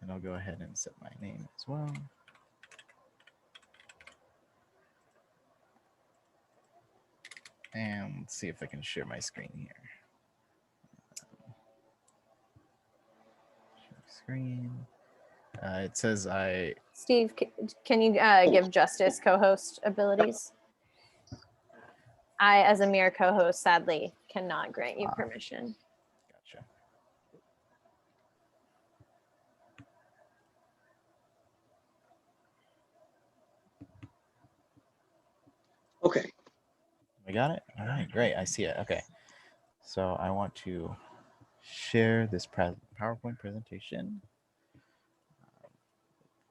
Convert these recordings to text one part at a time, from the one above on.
And I'll go ahead and set my name as well. And let's see if I can share my screen here. Share screen. It says Steve, can you give Justice co-host abilities? I, as a mere co-host, sadly cannot grant you permission. Gotcha. Okay. We got it? All right, great. I see it. Okay. So I want to share this PowerPoint presentation.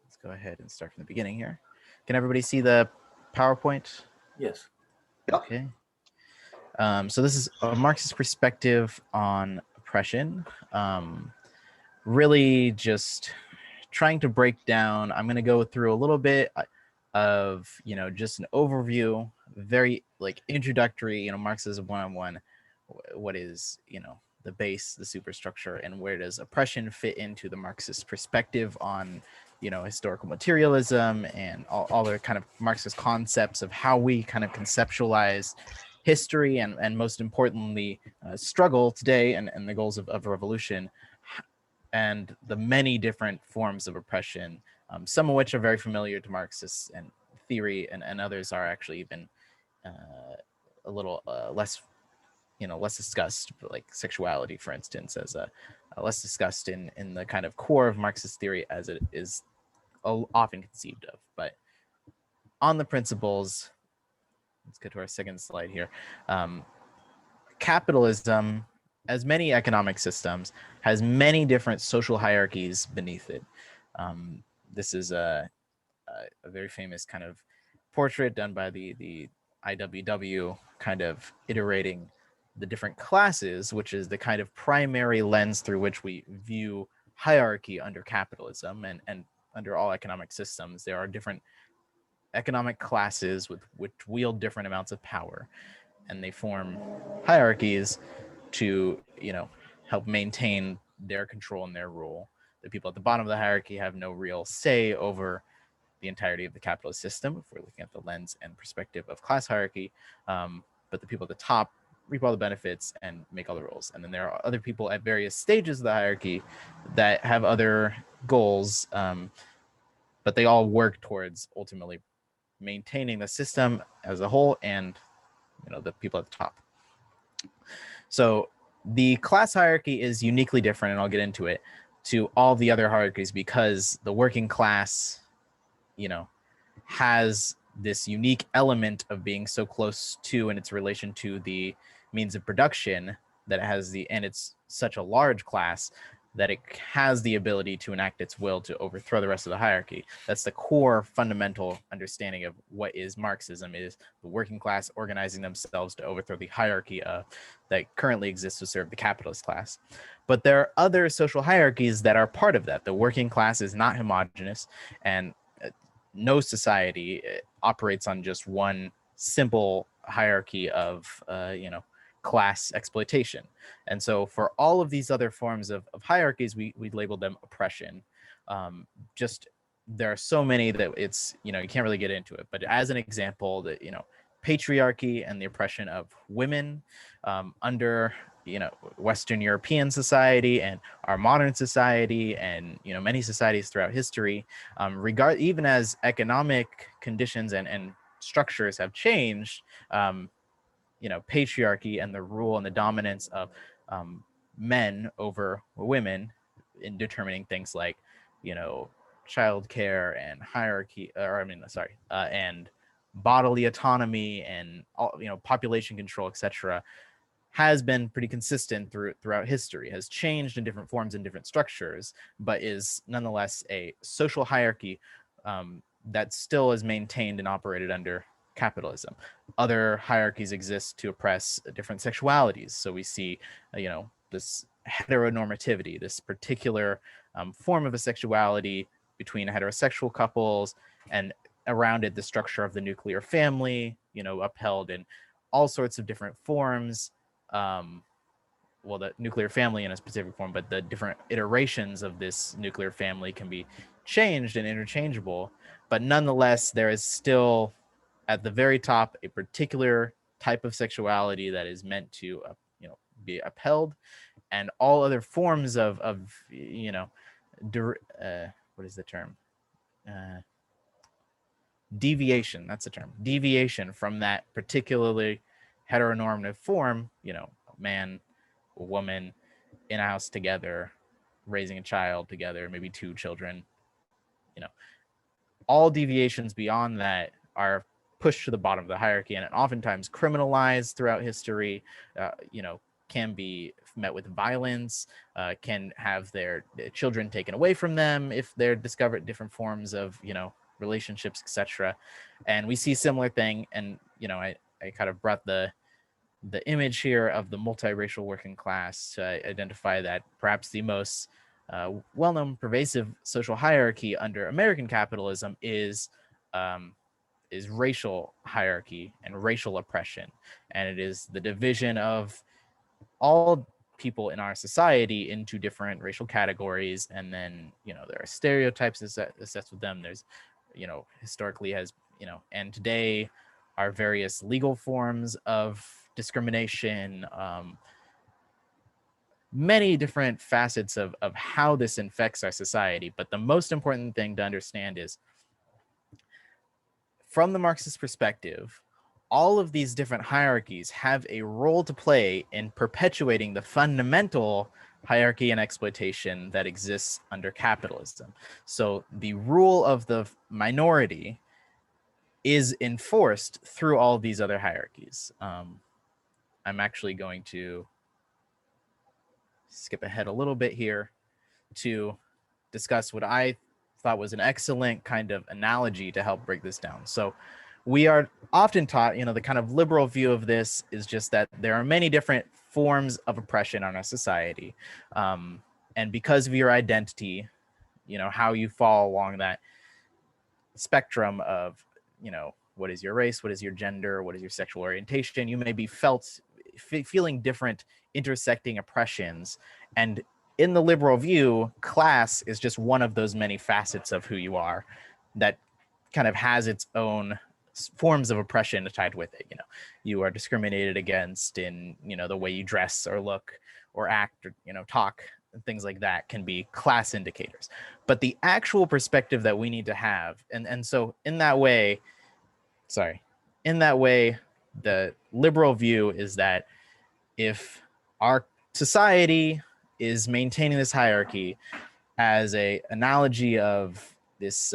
Let's go ahead and start from the beginning here. Can everybody see the PowerPoint? Yes. Okay. So this is a Marxist perspective on oppression. Really just trying to break down, I'm going to go through a little bit of, just an overview, very like introductory, Marxism 101, what is, the base, the superstructure, and where does oppression fit into the Marxist perspective on, historical materialism and all the kind of Marxist concepts of how we kind of conceptualize history and most importantly, struggle today and the goals of revolution and the many different forms of oppression, some of which are very familiar to Marxists and theory, and others are actually even a little less discussed, like sexuality, for instance, as less discussed in the kind of core of Marxist theory as it is often conceived of. But on the principles, let's get to our second slide here. Capitalism, as many economic systems, has many different social hierarchies beneath it. This is a very famous kind of portrait done by the IWW, kind of iterating the different classes, which is the kind of primary lens through which we view hierarchy under capitalism and under all economic systems. There are different economic classes which wield different amounts of power, and they form hierarchies to, help maintain their control and their rule. The people at the bottom of the hierarchy have no real say over the entirety of the capitalist system, if we're looking at the lens and perspective of class hierarchy. But the people at the top reap all the benefits and make all the rules. And then there are other people at various stages of the hierarchy that have other goals, but they all work towards ultimately maintaining the system as a whole and, the people at the top. So the class hierarchy is uniquely different, and I'll get into it, to all the other hierarchies because the working class, has this unique element of being so close to in its relation to the means of production that it has and it's such a large class that it has the ability to enact its will to overthrow the rest of the hierarchy. That's the core fundamental understanding of what is Marxism, is the working class organizing themselves to overthrow the hierarchy that currently exists to serve the capitalist class. But there are other social hierarchies that are part of that. The working class is not homogenous, and no society operates on just one simple hierarchy of, class exploitation. And so for all of these other forms of hierarchies, we label them oppression. Just there are so many that it's, you can't really get into it. But as an example, that, patriarchy and the oppression of women under, Western European society and our modern society and, many societies throughout history, even as economic conditions and structures have changed, patriarchy and the rule and the dominance of men over women in determining things like, childcare and hierarchy, and bodily autonomy and all, population control, etc., has been pretty consistent throughout history, has changed in different forms and different structures, but is nonetheless a social hierarchy that still is maintained and operated under capitalism. Other hierarchies exist to oppress different sexualities. So we see, this heteronormativity, this particular form of a sexuality between heterosexual couples, and around it, the structure of the nuclear family, upheld in all sorts of different forms, well, the nuclear family in a specific form, but the different iterations of this nuclear family can be changed and interchangeable. But nonetheless, there is still at the very top a particular type of sexuality that is meant to, be upheld, and all other forms of what is the term? Deviation. That's the term. Deviation from that particularly heteronormative form. A man, a woman in a house together, raising a child together, maybe two children. All deviations beyond that are pushed to the bottom of the hierarchy, and oftentimes criminalized throughout history. Can be met with violence, can have their children taken away from them if they're discovered different forms of, relationships, etc. And we see similar thing. And, I kind of brought the image here of the multiracial working class to identify that perhaps the most well-known pervasive social hierarchy under American capitalism is racial hierarchy and racial oppression. And it is the division of all people in our society into different racial categories, and then there are stereotypes assessed with them. There's historically has and today are various legal forms of discrimination, many different facets of how this infects our society. But the most important thing to understand is, from the Marxist perspective, all of these different hierarchies have a role to play in perpetuating the fundamental hierarchy and exploitation that exists under capitalism. So the rule of the minority is enforced through all these other hierarchies. I'm actually going to skip ahead a little bit here to discuss what I thought was an excellent kind of analogy to help break this down. So we are often taught, the kind of liberal view of this is just that there are many different forms of oppression on our society. And because of your identity, how you fall along that spectrum of, what is your race, what is your gender, what is your sexual orientation, you may be feeling different intersecting oppressions. And in the liberal view, class is just one of those many facets of who you are that kind of has its own forms of oppression tied with it. You are discriminated against in, the way you dress or look or act or, talk, and things like that can be class indicators. But the actual perspective that we need to have, and so in that way, the liberal view is that if our society is maintaining this hierarchy as a analogy of this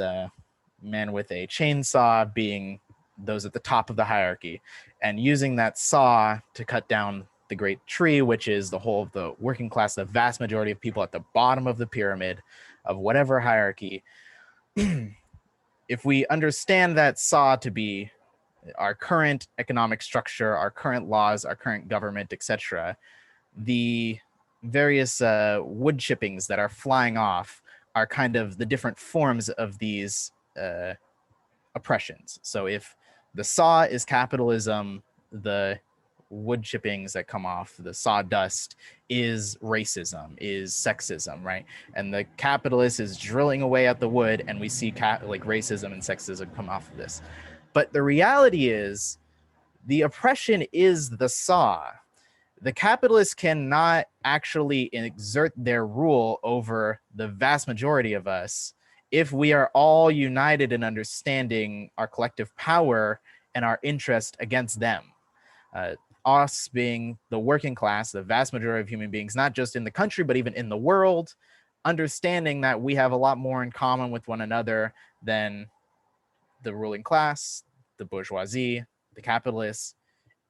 man with a chainsaw being those at the top of the hierarchy, and using that saw to cut down the great tree, which is the whole of the working class, the vast majority of people at the bottom of the pyramid of whatever hierarchy. If we understand that saw to be our current economic structure, our current laws, our current government, etc., the various wood chippings that are flying off are kind of the different forms of these oppressions. So if the saw is capitalism, the wood chippings that come off, the sawdust, is racism, is sexism, right? And the capitalist is drilling away at the wood, and we see racism and sexism come off of this. But the reality is, the oppression is the saw. The capitalists cannot actually exert their rule over the vast majority of us if we are all united in understanding our collective power and our interest against them. Us being the working class, the vast majority of human beings, not just in the country, but even in the world, understanding that we have a lot more in common with one another than the ruling class, the bourgeoisie, the capitalists,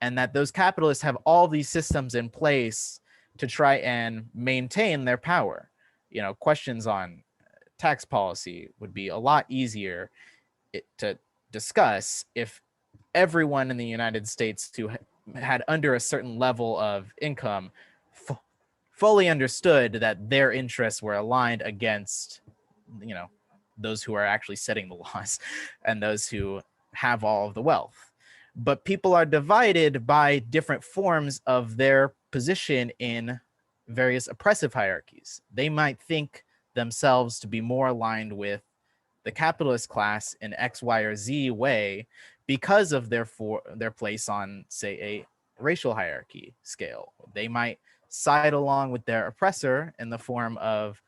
and that those capitalists have all these systems in place to try and maintain their power. Questions on tax policy would be a lot easier to discuss if everyone in the United States who had under a certain level of income fully understood that their interests were aligned against, those who are actually setting the laws and those who have all of the wealth. But people are divided by different forms of their position in various oppressive hierarchies. They might think themselves to be more aligned with the capitalist class in X, Y, or Z way because of their place on, say, a racial hierarchy scale. They might side along with their oppressor in the form of,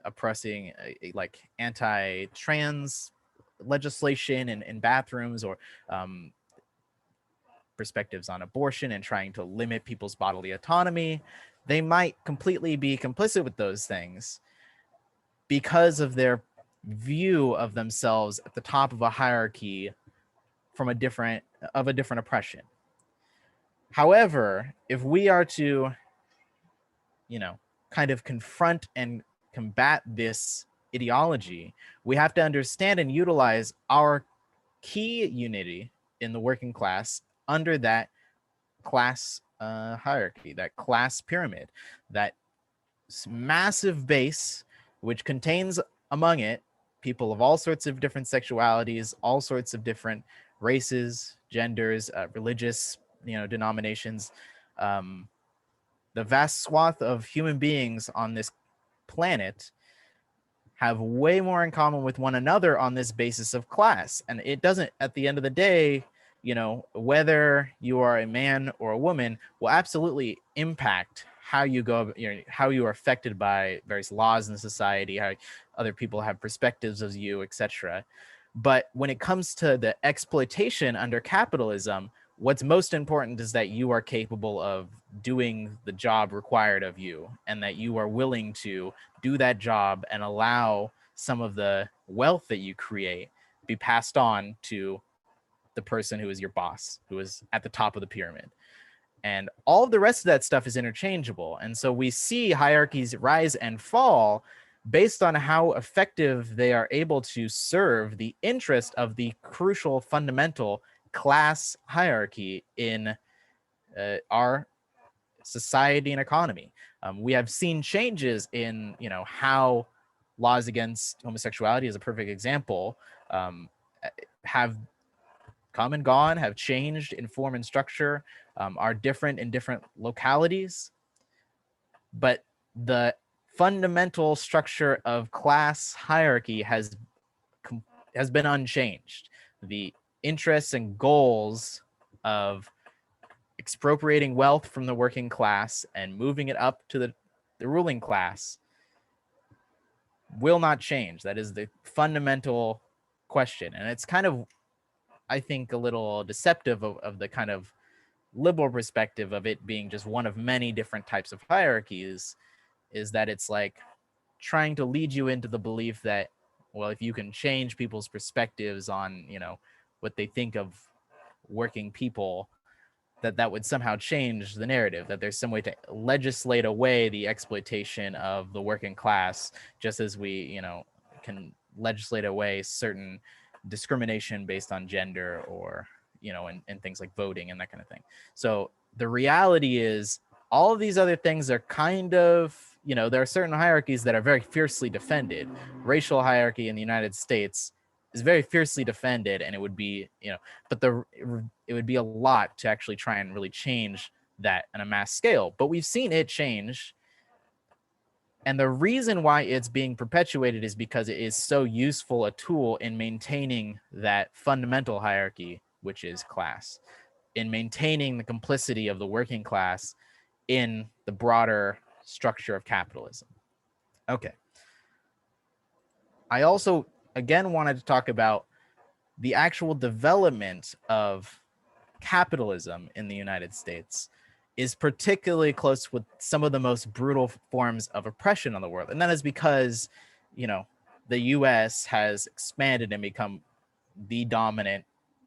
oppressing like anti-trans legislation in bathrooms, or perspectives on abortion and trying to limit people's bodily autonomy. They might completely be complicit with those things because of their view of themselves at the top of a hierarchy from a different oppression. However, if we are to, kind of confront and combat this ideology, we have to understand and utilize our key unity in the working class under that class hierarchy, that class pyramid, that massive base, which contains among it people of all sorts of different sexualities, all sorts of different races, genders, religious, denominations. The vast swath of human beings on this planet have way more in common with one another on this basis of class. And it doesn't, at the end of the day, whether you are a man or a woman will absolutely impact how you go, how you are affected by various laws in society, how other people have perspectives of you, etc. But when it comes to the exploitation under capitalism, what's most important is that you are capable of doing the job required of you, and that you are willing to do that job and allow some of the wealth that you create be passed on to the person who is your boss, who is at the top of the pyramid. And all of the rest of that stuff is interchangeable. And so we see hierarchies rise and fall based on how effective they are able to serve the interest of the crucial fundamental class hierarchy in our society and economy. We have seen changes in, how laws against homosexuality is a perfect example, have come and gone, have changed in form and structure, are different in different localities. But the fundamental structure of class hierarchy has been unchanged. The interests and goals of expropriating wealth from the working class and moving it up to the ruling class will not change. That is the fundamental question. And it's kind of, I think, a little deceptive of the kind of liberal perspective of it being just one of many different types of hierarchies, is that it's like trying to lead you into the belief that, well, if you can change people's perspectives on, what they think of working people, that would somehow change the narrative, that there's some way to legislate away the exploitation of the working class, just as we, can legislate away certain discrimination based on gender, or, and things like voting and that kind of thing. So the reality is all of these other things are kind of, there are certain hierarchies that are very fiercely defended. Racial hierarchy in the United States is very fiercely defended, and it would be, but it would be a lot to actually try and really change that on a mass scale. But we've seen it change. And the reason why it's being perpetuated is because it is so useful a tool in maintaining that fundamental hierarchy, which is class, in maintaining the complicity of the working class in the broader structure of capitalism. Okay. I also, again, wanted to talk about the actual development of capitalism in the United States is particularly close with some of the most brutal forms of oppression in the world. And that is because, the US has expanded and become the dominant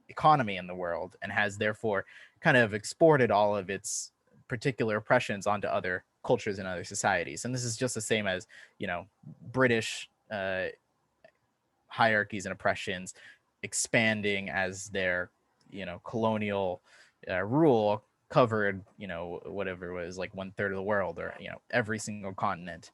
economy in the world, and has therefore kind of exported all of its particular oppressions onto other cultures and other societies. And this is just the same as, British hierarchies and oppressions expanding as their, colonial rule covered, whatever it was, like 1/3 of the world, or, every single continent,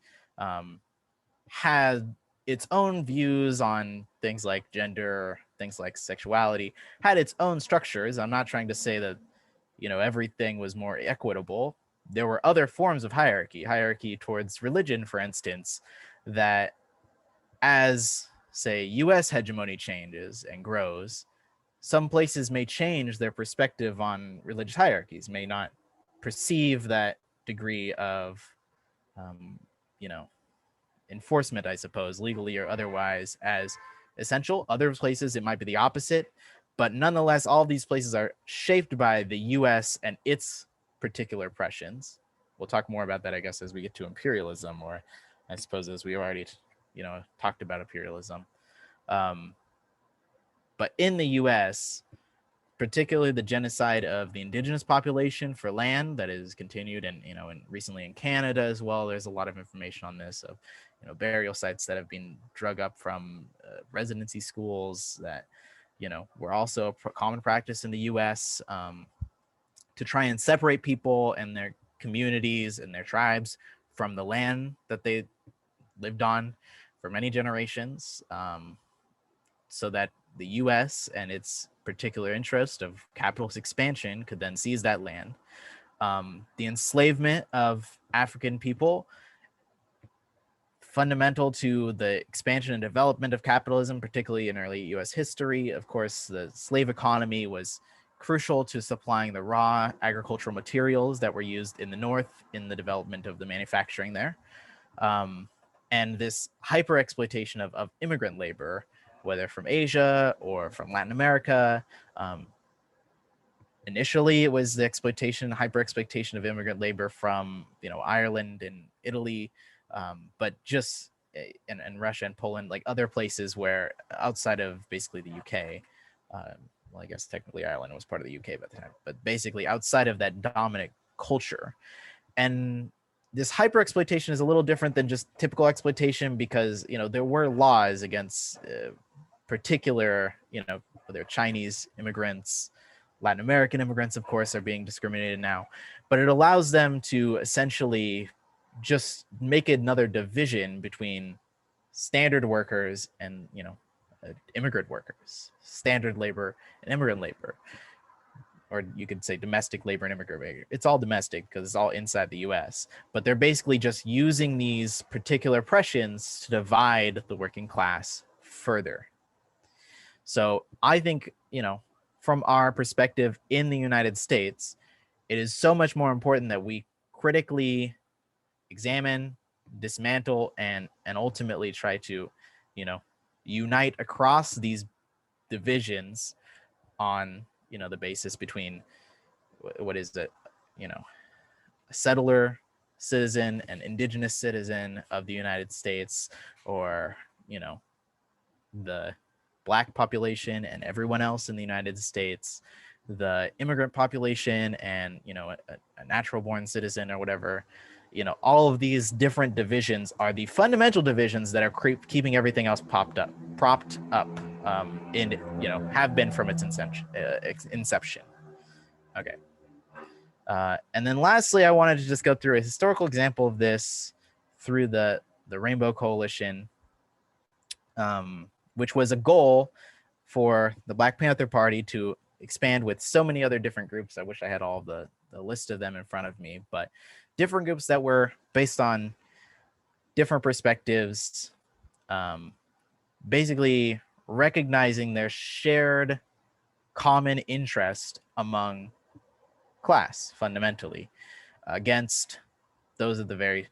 had its own views on things like gender, things like sexuality, had its own structures. I'm not trying to say that, everything was more equitable, there were other forms of hierarchy towards religion, for instance, that as, say, US hegemony changes and grows, some places may change their perspective on religious hierarchies, may not perceive that degree of, you know, enforcement, I suppose, legally or otherwise, as essential. Other places, it might be the opposite. But nonetheless, all of these places are shaped by the US and its particular oppressions. We'll talk more about that, I guess, as we get to imperialism, or I suppose as we already, talked about imperialism. But in the US, particularly the genocide of the indigenous population for land that is continued, and and recently in Canada as well, there's a lot of information on this, of burial sites that have been drug up from residency schools that were also a common practice in the US, to try and separate people and their communities and their tribes from the land that they lived on for many generations, so that the US and its particular interest of capitalist expansion could then seize that land. The enslavement of African people, fundamental to the expansion and development of capitalism, particularly in early US history. Of course, the slave economy was crucial to supplying the raw agricultural materials that were used in the North in the development of the manufacturing there. And this hyper exploitation of immigrant labor, whether from Asia or from Latin America. Initially, it was the hyper exploitation of immigrant labor from Ireland and Italy, but just and Russia and Poland, like other places where outside of basically the UK. Well, I guess technically Ireland was part of the UK by the time, but basically outside of that dominant culture. And this hyper exploitation is a little different than just typical exploitation, because there were laws against particular whether Chinese immigrants, Latin American immigrants, of course, are being discriminated now, but it allows them to essentially just make another division between standard workers and immigrant workers, standard labor and immigrant labor, or you could say domestic labor and immigrant labor. It's all domestic because it's all inside the US, but they're basically just using these particular oppressions to divide the working class further. So I think, from our perspective in the United States, it is so much more important that we critically examine, dismantle, and ultimately try to, unite across these divisions on, the basis between what is it, a settler citizen and indigenous citizen of the United States, or, the Black population and everyone else in the United States, the immigrant population and, a natural born citizen or whatever. All of these different divisions are the fundamental divisions that are keeping everything else propped up, and, have been from its inception. Okay. And then lastly, I wanted to just go through a historical example of this through the Rainbow Coalition, which was a goal for the Black Panther Party to expand with so many other different groups. I wish I had all the list of them in front of me, but different groups that were based on different perspectives, basically recognizing their shared common interest among class, fundamentally, against those at the very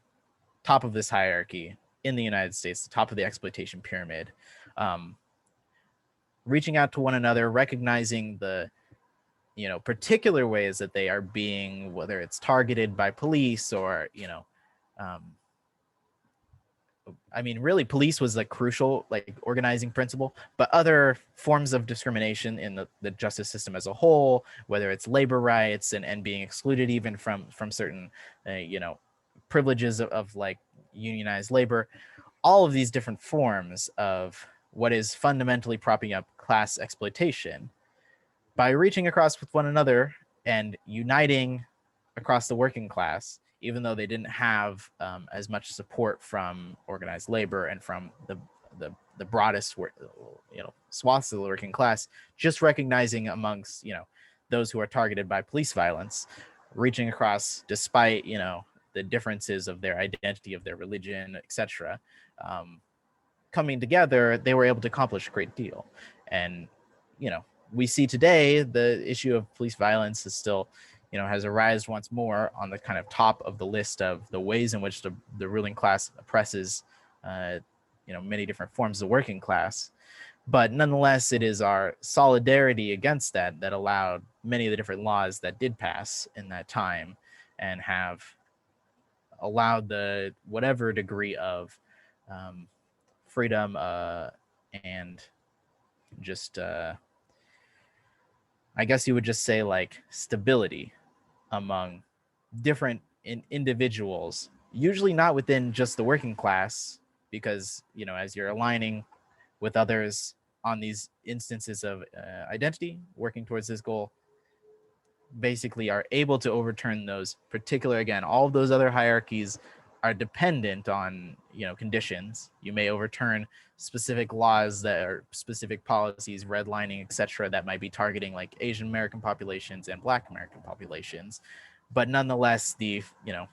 top of this hierarchy in the United States, the top of the exploitation pyramid, reaching out to one another, recognizing the particular ways that they are being, whether it's targeted by police or really police was a crucial organizing principle, but other forms of discrimination in the justice system as a whole, whether it's labor rights and being excluded even from certain privileges of unionized labor, all of these different forms of what is fundamentally propping up class exploitation. By reaching across with one another and uniting across the working class, even though they didn't have as much support from organized labor and from the broadest swaths of the working class, just recognizing amongst those who are targeted by police violence, reaching across despite, you know, the differences of their identity, of their religion, etc. Coming together, they were able to accomplish a great deal. And, you know, we see today the issue of police violence is still, you know, has arisen once more on the kind of top of the list of the ways in which the ruling class oppresses, you know, many different forms of the working class. But nonetheless, it is our solidarity against that that allowed many of the different laws that did pass in that time and have allowed the whatever degree of freedom and just I guess you would just say like stability among different individuals, usually not within just the working class, because, you know, as you're aligning with others on these instances of identity, working towards this goal, basically are able to overturn those particular, again, all of those other hierarchies are dependent on, you know, conditions. You may overturn specific laws that are specific policies, redlining, etc., that might be targeting like Asian American populations and Black American populations, but nonetheless, the, you know,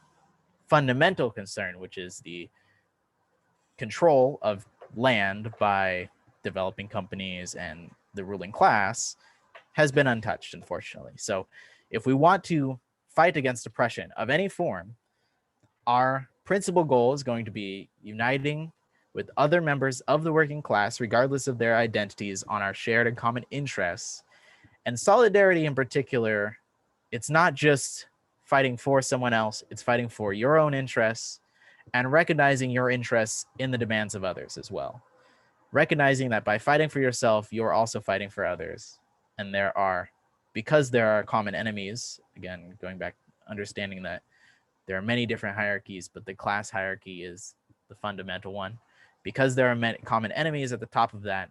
fundamental concern, which is the control of land by developing companies and the ruling class, has been untouched, unfortunately. So if we want to fight against oppression of any form, our principal goal is going to be uniting with other members of the working class, regardless of their identities, on our shared and common interests. And solidarity in particular, it's not just fighting for someone else, it's fighting for your own interests and recognizing your interests in the demands of others as well. Recognizing that by fighting for yourself, you're also fighting for others. And because there are common enemies, again, going back, understanding that there are many different hierarchies, but the class hierarchy is the fundamental one. Because there are many common enemies at the top of that,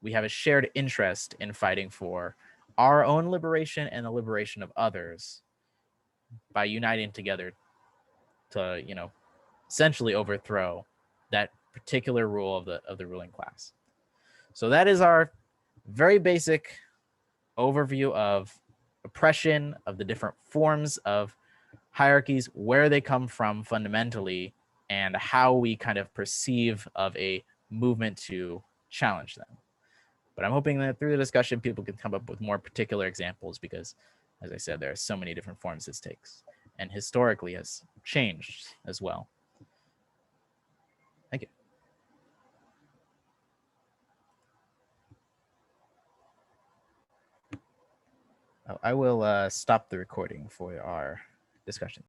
we have a shared interest in fighting for our own liberation and the liberation of others by uniting together to, you know, essentially overthrow that particular rule of the ruling class. So that is our very basic overview of oppression, of the different forms of hierarchies, where they come from fundamentally, and how we kind of perceive of a movement to challenge them. But I'm hoping that through the discussion, people can come up with more particular examples because, as I said, there are so many different forms this takes and historically has changed as well. Thank you. I will stop the recording for our discussion.